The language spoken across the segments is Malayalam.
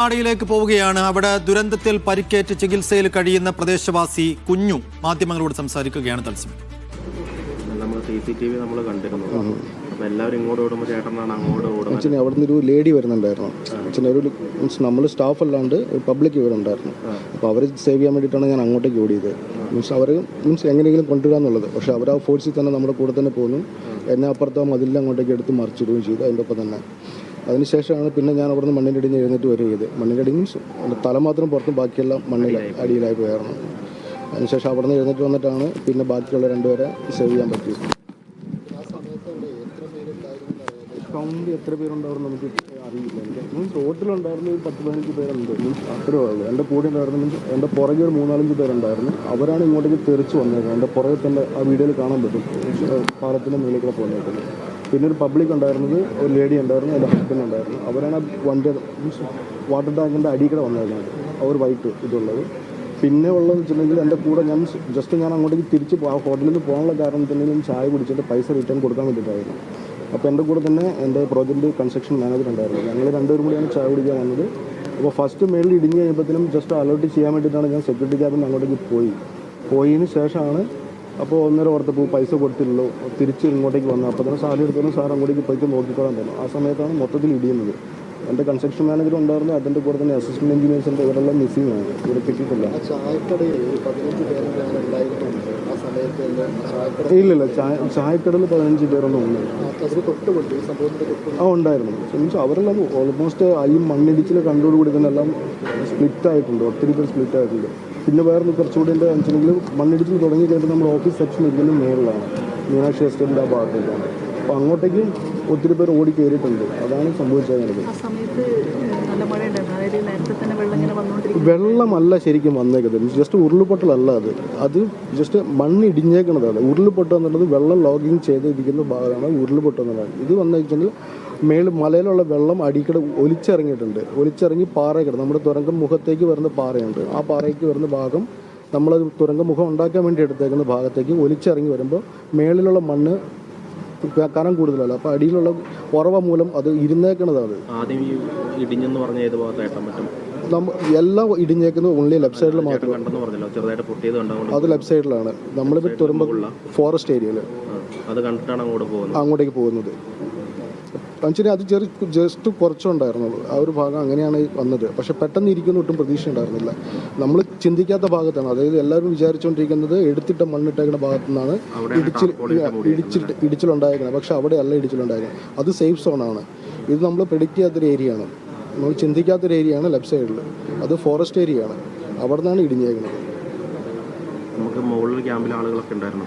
ാടിയിലേക്ക് പോവുകയാണ്. അവിടെ ദുരന്തത്തിൽ പരിക്കേറ്റ് ചികിത്സയിൽ കഴിയുന്ന പ്രദേശവാസി കുഞ്ഞു മാധ്യമങ്ങളോട് സംസാരിക്കുകയാണ്. തത്സമയം നമ്മൾ CCTV നമ്മൾ കണ്ടിരുന്നു. അപ്പോൾ എല്ലാവരും ഇങ്ങോട്ട് ഓടുമ്പോൾ ചേട്ടനാണ് അങ്ങോട്ട് ഓടുന്നത്. അവിടെ നിന്ന് ഒരു ലേഡി വരുന്നുണ്ടായിരുന്നു. ഒരു മീൻസ് നമ്മൾ സ്റ്റാഫ് അല്ലാണ്ട് പബ്ലിക് ഇവരുണ്ടായിരുന്നു. അപ്പോൾ അവർ സേവ് ചെയ്യാൻ വേണ്ടിയിട്ടാണ് ഞാൻ അങ്ങോട്ടേക്ക് ഓടിയത്. അവർ എങ്ങനെയെങ്കിലും കൊണ്ടുവരാന്നുള്ളത്. പക്ഷേ അവർ ആ ഫോഴ്സിൽ തന്നെ നമ്മുടെ കൂടെ തന്നെ പോകുന്നു. എന്നെ അപ്പുറത്ത് മതിലിൽ അങ്ങോട്ടേക്ക് എടുത്ത് മറിച്ചിടുകയും ചെയ്തു. അതിൻ്റെ ഒപ്പം തന്നെ അതിനുശേഷമാണ് പിന്നെ ഞാൻ അവിടെ നിന്ന് മണ്ണിൻ്റെ അടിയിൽ നിന്ന് എഴുന്നേറ്റ് വരിക ചെയ്ത്. മണ്ണിൻ്റെ അടി മീൻസ് തല മാത്രം പുറത്തും ബാക്കിയെല്ലാം മണ്ണിൽ അടിയിലായി പോയായിരുന്നു. അതിനുശേഷം അവിടെ നിന്ന് എഴുന്നേറ്റ് വന്നിട്ടാണ് പിന്നെ ബാക്കിയുള്ള രണ്ടുപേരെ സേവ് ചെയ്യാൻ പറ്റിയത്. കൗണ്ട് എത്ര പേരുണ്ടായിരുന്നു നമുക്ക് അറിയില്ല. എനിക്ക് മീൻസ് റോട്ടിലുണ്ടായിരുന്നു ഒരു 10-15 പേരുണ്ട്. മീൻസ് അത്രയേ ഉള്ളൂ. എൻ്റെ കൂടെ ഉണ്ടായിരുന്നു. മീൻസ് എൻ്റെ പുറകെ ഒരു 3-4 പേരുണ്ടായിരുന്നു. അവരാണ് ഇങ്ങോട്ടേക്ക് തെറിച്ച് വന്നേക്കുന്നത്. എൻ്റെ പുറകെ തന്നെ ആ വീഡിയോയിൽ കാണാൻ പറ്റും. പാലത്തിൻ്റെ മുകളിലേക്കൂടെ പോകുന്നേക്കുന്നത്. പിന്നെ ഒരു പബ്ലിക് ഉണ്ടായിരുന്നത്, ഒരു ലേഡി ഉണ്ടായിരുന്നു, എൻ്റെ ഹസ്ബൻഡ് ഉണ്ടായിരുന്നു. അവരാണ് വണ്ടി മീൻസ് വാട്ടർ ടാങ്കിൻ്റെ അടിയിൽക്കൂടെ വന്നേക്കുന്നത്. അവർ വൈറ്റ് ഇതുള്ളത്. പിന്നെ ഉള്ളതെന്ന് വെച്ചിട്ടുണ്ടെങ്കിൽ എൻ്റെ കൂടെ ഞാൻ അങ്ങോട്ടേക്ക് തിരിച്ച് ഹോട്ടലിൽ നിന്ന് പോകാനുള്ള കാരണത്തിനെങ്കിലും ചായ കുടിച്ചിട്ട് പൈസ റിട്ടേൺ കൊടുക്കാൻ വേണ്ടിയിട്ടായിരുന്നു. അപ്പോൾ എൻ്റെ കൂടെ തന്നെ എൻ്റെ പ്രോജക്റ്റ് കൺസ്ട്രക്ഷൻ മാനേജർ ഉണ്ടായിരുന്നു. ഞങ്ങൾ രണ്ടുപേരും കൂടിയാണ് ചായ കുടിക്കാൻ വന്നത്. അപ്പോൾ ഫസ്റ്റ് മേളിൽ ഇടിഞ്ഞ് കഴിയുമ്പോഴത്തേനും ജസ്റ്റ് അലേർട്ട് ചെയ്യാൻ വേണ്ടിയിട്ടാണ് ഞാൻ സെക്യൂരിറ്റി ക്യാബിന് അങ്ങോട്ടേക്ക് പോയതിന് ശേഷമാണ് അപ്പോൾ ഒന്നേരം ഓർത്തപ്പോൾ പൈസ കൊടുത്തില്ലല്ലോ, തിരിച്ച് ഇങ്ങോട്ടേക്ക് വന്നു. അപ്പോൾ തന്നെ സാലറി എടുത്തോളം സാർ അങ്ങോട്ടേക്ക് പോയിട്ട് നോക്കിക്കോളാൻ തന്നു. ആ സമയത്താണ് മൊത്തത്തിൽ ഇടിയുന്നത്. എൻ്റെ കൺസ്ട്രക്ഷൻ മാനേജർ ഉണ്ടായിരുന്നു. അതിൻ്റെ കൂടെ തന്നെ അസിസ്റ്റൻറ്റ് എഞ്ചിനീയേഴ്സിൻ്റെ ഇവരെല്ലാം മിസ്സിംഗ് ആണ്. ഇവിടെ കിട്ടിയിട്ടില്ല. ഇല്ലില്ല, ചായക്കടയിൽ 15 പേരൊന്നും ഉണ്ട്. ഉണ്ടായിരുന്നു. മീൻസ് അവരെല്ലാം ഓൾമോസ്റ്റ് ഈ മണ്ണിടിച്ചിൽ കണ്ടോടുകൂടി തന്നെ എല്ലാം സ്പ്ലിറ്റ് ആയിട്ടുണ്ട്. ഒത്തിരി പേർ സ്പ്ലിറ്റ് ആയിട്ടുണ്ട്. പിന്നെ വേറെ കുറച്ചുകൂടി എൻ്റെ വെച്ചിട്ടുണ്ടെങ്കിൽ മണ്ണിടിച്ചിൽ തുടങ്ങി കഴിഞ്ഞിട്ട് നമ്മുടെ ഓഫീസ് സെക്ഷൻ ഇതിൻ്റെ മേളിലാണ്, മീനാക്ഷി എസ്റ്റേറ്റിൻ്റെ ആ ഭാഗത്തേക്കാണ്. അപ്പോൾ അങ്ങോട്ടേക്ക് ഒത്തിരി പേർ ഓടി കയറിയിട്ടുണ്ട്. അതാണ് സംഭവിച്ചത്. വെള്ളമല്ല ശരിക്കും വന്നേക്കുന്നത്. ജസ്റ്റ് ഉരുൾപൊട്ടലല്ല അത് ജസ്റ്റ് മണ്ണിടിഞ്ഞേക്കണത്. ഉരുൾപൊട്ടൽ എന്നുള്ളത് വെള്ളം ലോഗിങ് ചെയ്തിരിക്കുന്ന ഭാഗമാണ് ഉരുൾപൊട്ടൽ എന്നുള്ളത്. ഇത് വന്നിട്ടുണ്ടെങ്കിൽ മലയിലുള്ള വെള്ളം അടിക്കടെ ഒലിച്ചിറങ്ങി പാറയ്ക്കട നമ്മുടെ തുരങ്കം മുഖത്തേക്ക് വരുന്ന പാറയുണ്ട്. ആ പാറയ്ക്ക് വരുന്ന ഭാഗം നമ്മളത് തുരങ്ക മുഖം ഉണ്ടാക്കാൻ വേണ്ടി എടുത്തേക്കുന്ന ഭാഗത്തേക്ക് ഒലിച്ചിറങ്ങി വരുമ്പോൾ മേളിലുള്ള മണ്ണ് കനം കൂടുതലല്ല. അപ്പോൾ അടിയിലുള്ള ഉറവ മൂലം അത് ഇരുന്നേക്കണതാണ്. എല്ലാം ഇടിഞ്ഞേക്കുന്നത് ഓൺലി ലെഫ്റ്റ് സൈഡിൽ മാത്രം. അത് ലെഫ്റ്റ് സൈഡിലാണ്. നമ്മളിപ്പോൾ തുറമ്പ ഫോറസ്റ്റ് ഏരിയയിൽ അങ്ങോട്ടേക്ക് പോകുന്നത്. മനുഷ്യനെ അത് ജസ്റ്റ് കുറച്ചുണ്ടായിരുന്നുള്ളൂ. ആ ഒരു ഭാഗം അങ്ങനെയാണ് വന്നത്. പക്ഷെ പെട്ടെന്ന് ഇരിക്കുന്ന ഒട്ടും പ്രതീക്ഷ ഉണ്ടായിരുന്നില്ല. നമ്മൾ ചിന്തിക്കാത്ത ഭാഗത്താണ്. അതായത് എല്ലാവരും വിചാരിച്ചുകൊണ്ടിരിക്കുന്നത് എടുത്തിട്ട മണ്ണിട്ടേക്കുന്ന ഭാഗത്തു നിന്നാണ് ഇടിച്ചിലുണ്ടായിരിക്കുന്നത്. പക്ഷെ അവിടെയല്ല ഇടിച്ചിലുണ്ടായിരിക്കുന്നത്. അത് സേഫ് സോണാണ്. ഇത് നമ്മൾ പ്രെഡിക്റ്റ് ചെയ്യാത്തൊരു ഏരിയയാണ്. നമ്മൾ ചിന്തിക്കാത്തൊരു ഏരിയയാണ് ലെഫ്റ്റ് സൈഡിൽ. അത് ഫോറസ്റ്റ് ഏരിയയാണ്. അവിടെ നിന്നാണ് ഇടിഞ്ഞേക്കുന്നത്. നമുക്ക് മുകളിൽ ക്യാമ്പിൽ ആളുകളൊക്കെ ഉണ്ടായിരുന്നു.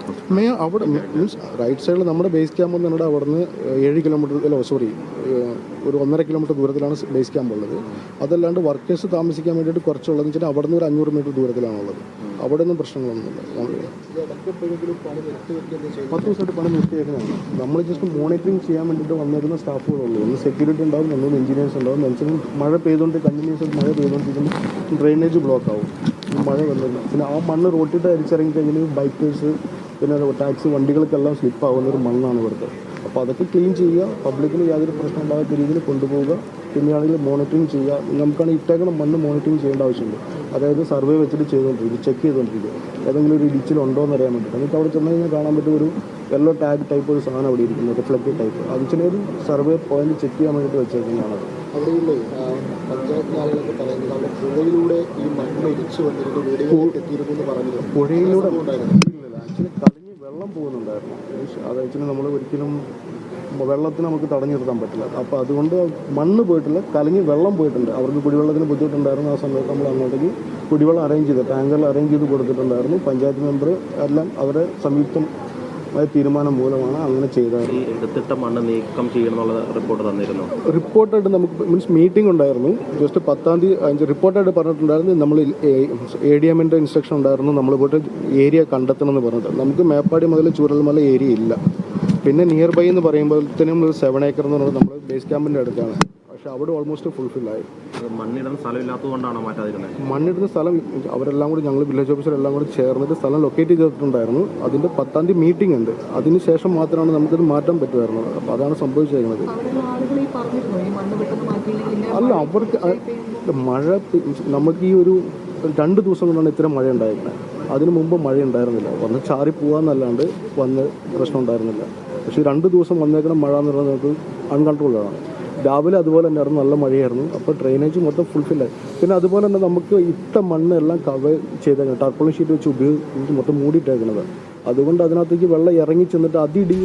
അവിടെ മീൻസ് റൈറ്റ് സൈഡിൽ നമ്മുടെ ബേസ് ക്യാമ്പ് എന്ന് പറഞ്ഞാൽ അവിടെ നിന്ന് 7 കിലോമീറ്റർ ഒരു 1.5 കിലോമീറ്റർ ദൂരത്തിലാണ് ബേസ് ക്യാമ്പ് ഉള്ളത്. അതല്ലാണ്ട് വർക്കേഴ്സ് താമസിക്കാൻ വേണ്ടിയിട്ട് കുറച്ചുള്ളതെന്ന് വെച്ചാൽ അവിടെ നിന്ന് ഒരു 500 മീറ്റർ ദൂരത്തിലാണുള്ളത്. അവിടെ ഒന്നും പ്രശ്നങ്ങളൊന്നുമില്ല. 10 ദിവസമായിട്ട് പണി നിർത്തിയേക്കുന്നതാണ്. നമ്മൾ ജസ്റ്റ് മോണിറ്ററിങ് ചെയ്യാൻ വേണ്ടിയിട്ട് വന്നിരുന്ന സ്റ്റാഫുകളുള്ളൂ. ഒന്ന് സെക്യൂരിറ്റി ഉണ്ടാവും, ഒന്ന് എഞ്ചിനീയേഴ്സ് ഉണ്ടാവും. മനുഷ്യനും മഴ കണ്ടിന്യൂസ് മഴ പെയ്തുകൊണ്ടിരിക്കുമ്പോൾ ഡ്രെയിനേജ് ബ്ലോക്ക് ആവും. മഴ വന്നില്ല. പിന്നെ ആ മണ്ണ് റോട്ടിട്ട് അരിച്ചിറങ്ങി കഴിഞ്ഞാൽ ബൈക്കേഴ്സ് പിന്നെ ടാക്സി വണ്ടികൾക്കെല്ലാം സ്ലിപ്പാവുന്നൊരു മണ്ണാണ് ഇവിടുത്തെ. അപ്പോൾ അതൊക്കെ ക്ലീൻ ചെയ്യുക, പബ്ലിക്കിന് യാതൊരു പ്രശ്നം ഉണ്ടാകാത്ത രീതിയിൽ കൊണ്ടുപോവുക. പിന്നെയാണെങ്കിൽ മോണിറ്ററിങ് ചെയ്യുക. നമുക്കാണ് ഇട്ടേക്കുന്ന മണ്ണ് മോണിറ്ററിങ് ചെയ്യേണ്ട ആവശ്യമുണ്ട്. അതായത് സർവേ വെച്ചിട്ട് ചെക്ക് ചെയ്തുകൊണ്ടിരിക്കുക. ഏതെങ്കിലും ഒരു ഇടിച്ചിലുണ്ടോ എന്ന് അറിയാൻ വേണ്ടി. നമുക്ക് അവിടെ ചെന്ന് കഴിഞ്ഞാൽ കാണാൻ പറ്റും ഒരു യെല്ലോ ടാഗ് ടൈപ്പ് ഒരു സാധനം അവിടെ ഇരിക്കുന്നത്, റിഫ്ലക്റ്റീവ് ടൈപ്പ്. അത് ഒരു സർവേ പോയിന്റ് ചെക്ക് ചെയ്യാൻ വേണ്ടിയിട്ട് വെച്ചേക്കുന്നതാണ്. അവിടെയുള്ള പഞ്ചായത്ത് ആളുകളൊക്കെ പറയുന്നത് അവിടെ പുഴയിലൂടെ ഈ മണ്ണ് ഒലിച്ചു വന്നിരുന്നു വീടുകളിലേക്ക് എത്തിയിരുന്നു എന്ന് പറഞ്ഞത്. പുഴയിലൂടെ ആക്ച്വലി കലങ്ങി വെള്ളം പോകുന്നുണ്ടായിരുന്നു. അത് ആക്ച്വലി നമ്മൾ ഒരിക്കലും വെള്ളത്തിന് നമുക്ക് തടഞ്ഞു നിർത്താൻ പറ്റില്ല. അപ്പോൾ അതുകൊണ്ട് മണ്ണ് പോയിട്ടില്ല, കലങ്ങി വെള്ളം പോയിട്ടുണ്ട്. അവർക്ക് കുടിവെള്ളത്തിന് ബുദ്ധിമുട്ടുണ്ടായിരുന്നു. ആ സമയത്ത് നമ്മൾ അങ്ങോട്ടേക്ക് കുടിവെള്ളം അറേഞ്ച് ചെയ്ത് ടാങ്കറിൽ അറേഞ്ച് ചെയ്ത് കൊടുത്തിട്ടുണ്ടായിരുന്നു. പഞ്ചായത്ത് മെമ്പർ എല്ലാം അവരെ സംയുക്തമായ തീരുമാനം മൂലമാണ് അങ്ങനെ ചെയ്തത്. എടുത്തിട്ട മണ്ണ് നീക്കം ചെയ്യണമെന്നുള്ള റിപ്പോർട്ട് തന്നിരുന്നു. റിപ്പോർട്ടായിട്ട് നമുക്ക് മീൻസ് മീറ്റിംഗ് ഉണ്ടായിരുന്നു. ജസ്റ്റ് 10-ാം തീയതി റിപ്പോർട്ടായിട്ട് പറഞ്ഞിട്ടുണ്ടായിരുന്നു. നമ്മൾ ADM-ൻ്റെ ഇൻസ്ട്രക്ഷൻ ഉണ്ടായിരുന്നു. നമ്മൾ പോയിട്ട് ഏരിയ കണ്ടെത്തണം എന്ന് പറഞ്ഞിട്ട്. നമുക്ക് മേപ്പാടി മുതൽ ചൂരൽമല ഏരിയ ഇല്ല. പിന്നെ നിയർ ബൈ എന്ന് പറയുമ്പോഴത്തേനും ഒരു 7 ഏക്കർ എന്ന് പറയുന്നത് നമ്മൾ ബേസ് ക്യാമ്പിൻ്റെ അടുത്താണ്. പക്ഷെ അവിടെ ഓൾമോസ്റ്റ് ഫുൾഫില്ലായി. മണ്ണിടുന്ന സ്ഥലമില്ലാത്തതുകൊണ്ടാണോ മാറ്റാതിരുന്നത്? മണ്ണിടുന്ന സ്ഥലം അവരെല്ലാം കൂടി ഞങ്ങൾ വില്ലേജ് ഓഫീസറെല്ലാം കൂടി ചേർന്നിട്ട് സ്ഥലം ലൊക്കേറ്റ് ചെയ്തിട്ടുണ്ടായിരുന്നു. അതിൻ്റെ 10-ാം തീയതി മീറ്റിംഗ് ഉണ്ട്. അതിന് ശേഷം മാത്രമാണ് നമുക്കിത് മാറ്റാൻ പറ്റുമായിരുന്നത്. അപ്പോൾ അതാണ് സംഭവിച്ചിരിക്കുന്നത്. അല്ല അവർക്ക് മഴ നമുക്ക് ഈ ഒരു 2 ദിവസം കൊണ്ടാണ് ഇത്ര മഴ ഉണ്ടായിരുന്നത്. അതിനു മുമ്പ് മഴ ഉണ്ടായിരുന്നില്ല. വന്ന് ചാറി പോകാമെന്നല്ലാണ്ട് വന്ന് പ്രശ്നം ഉണ്ടായിരുന്നില്ല. പക്ഷേ 2 ദിവസം വന്നേക്കുന്ന മഴ എന്ന് പറയുന്നത് നമുക്ക് അൺകൺട്രോൾഡാണ്. രാവിലെ അതുപോലെ തന്നെയായിരുന്നു, നല്ല മഴയായിരുന്നു. അപ്പോൾ ഡ്രെയിനേജ് മൊത്തം ഫുൾഫില്ലായി. പിന്നെ അതുപോലെ തന്നെ നമുക്ക് ഇട്ട മണ്ണെല്ലാം കവർ ചെയ്തേക്കണം, ടാർപോളിൻ ഷീറ്റ് വെച്ച് ഉപയോഗിച്ച് മൊത്തം മൂടിയിട്ടേക്കുന്നത്. അതുകൊണ്ട് അതിനകത്തേക്ക് വെള്ളം ഇറങ്ങി ചെന്നിട്ട് അതിടി